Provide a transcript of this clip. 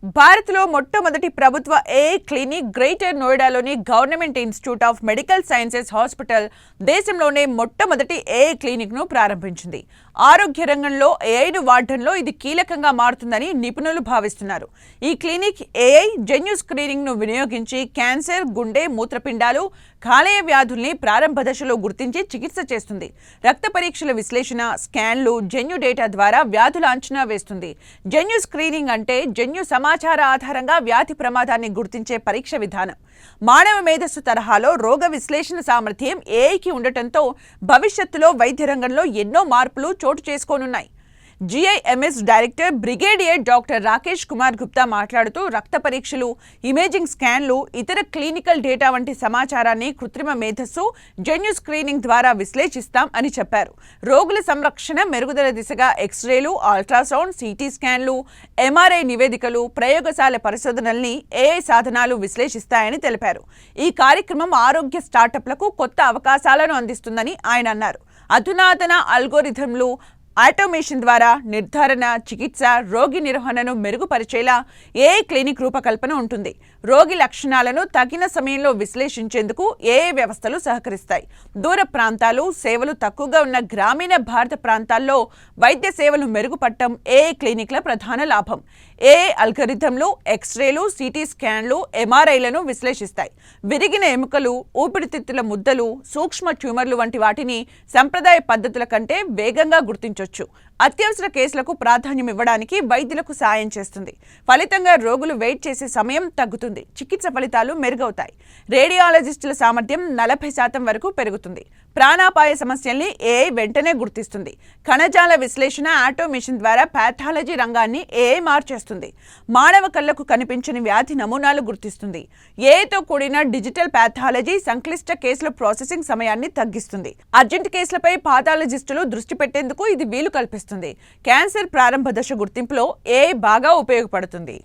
భారత్లో మొట్టమొదటి ప్రభుత్వ ఏఐ క్లినిక్ గ్రేటర్ నోయిడాలోని government institute of medical sciences hospital దేశంలోనే మొట్టమొదటి ఏఐ క్లినిక్ను ప్రారంభించింది. ఆరోగ్య రంగంలో ఏఐను వాడటంలో ఇది కీలకంగా మారుతుందని నిపుణులు భావిస్తున్నారు. ఈ క్లినిక్ ఏఐ జన్యు స్క్రీనింగ్ను వినియోగించి క్యాన్సర్, గుండె, మూత్రపిండాలు, కాలేయ వ్యాధుల్ని ప్రారంభ దశలో గుర్తించి చికిత్స చేస్తుంది. రక్త పరీక్షల విశ్లేషణ, స్కాన్లు, జన్యు డేటా ద్వారా వ్యాధుల అంచనా వేస్తుంది. జన్యు స్క్రీనింగ్ అంటే జన్యు సమాచార ఆధారంగా వ్యాధి ప్రమాదాన్ని గుర్తించే పరీక్ష విధానం. మానవ మేధస్సు తరహాలో రోగ విశ్లేషణ సామర్థ్యం ఏఐకి ఉండటంతో భవిష్యత్తులో వైద్య రంగంలో ఎన్నో మార్పులు చోటు చేసుకోనున్నాయి. GIMS director brigadier doctor Rakesh Kumar Gupta మాట్లాడుతూ రక్త పరీక్షలు, ఇమేజింగ్ స్కాన్లు, ఇతర క్లినికల్ డేటా వంటి సమాచారాన్ని కృత్రిమ మేధస్సు, జన్యు స్క్రీనింగ్ ద్వారా విశ్లేషిస్తాం అని చెప్పారు. రోగుల సంరక్షణ మెరుగుదల దిశగా ఎక్స్రేలు, అల్ట్రాసౌండ్, సిటీ స్కాన్లు, MRI నివేదికలు, ప్రయోగశాల పరిశోధనల్ని AI సాధనాలు విశ్లేషిస్తాయని తెలిపారు. ఈ కార్యక్రమం ఆరోగ్య స్టార్టప్లకు కొత్త అవకాశాలను అందిస్తుందని ఆయన అన్నారు. అధునాతన అల్గోరిథంలు, ఆటోమేషన్ ద్వారా నిర్ధారణ, చికిత్స, రోగి నిర్వహణను మెరుగుపరిచేలా ఏఐ క్లినిక్ రూపకల్పన ఉంటుంది. రోగి లక్షణాలను తగిన సమయంలో విశ్లేషించేందుకు ఏఐ వ్యవస్థలు సహకరిస్తాయి. దూర ప్రాంతాలు, సేవలు తక్కువగా ఉన్న గ్రామీణ భారత ప్రాంతాల్లో వైద్య సేవలు మెరుగుపడటం ఏఐ క్లినిక్ల ప్రధాన లాభం. ఏఐ అల్గోరిథంలు ఎక్స్రేలు, సిటీ స్కాన్లు, MRIలను విశ్లేషిస్తాయి. విరిగిన ఎముకలు, ఊపిరితిత్తుల ముద్దలు, సూక్ష్మ ట్యూమర్లు వంటి వాటిని సంప్రదాయ పద్ధతుల కంటే వేగంగా గుర్తించవచ్చు. అత్యవసర కేసులకు ప్రాధాన్యం ఇవ్వడానికి వైద్యులకు సాయం చేస్తుంది. ఫలితంగా రోగులు వెయిట్ చేసే సమయం తగ్గుతుంది. చికిత్స ఫలితాలు మెరుగవుతాయి. రేడియాలజిస్టుల సామర్థ్యం 40% వరకు పెరుగుతుంది. ప్రాణాపాయ సమస్యల్ని ఏఐ వెంటనే గుర్తిస్తుంది. కణజాల విశ్లేషణ, ఆటోమేషన్ ద్వారా పాథాలజీ రంగాన్ని ఏఐ మార్చేస్తుంది. మానవ కళ్లకు కనిపించని వ్యాధి నమూనాలు గుర్తిస్తుంది. ఏఐతో కూడిన డిజిటల్ పాథాలజీ సంక్లిష్ట కేసుల ప్రాసెసింగ్ సమయాన్ని తగ్గిస్తుంది. అర్జెంట్ కేసులపై పాథాలజిస్టులు దృష్టి పెట్టేందుకు ఇది వీలు కల్పిస్తుంది. క్యాన్సర్ ప్రారంభ దశ గుర్తింపులో ఏఐ బాగా ఉపయోగపడుతుంది.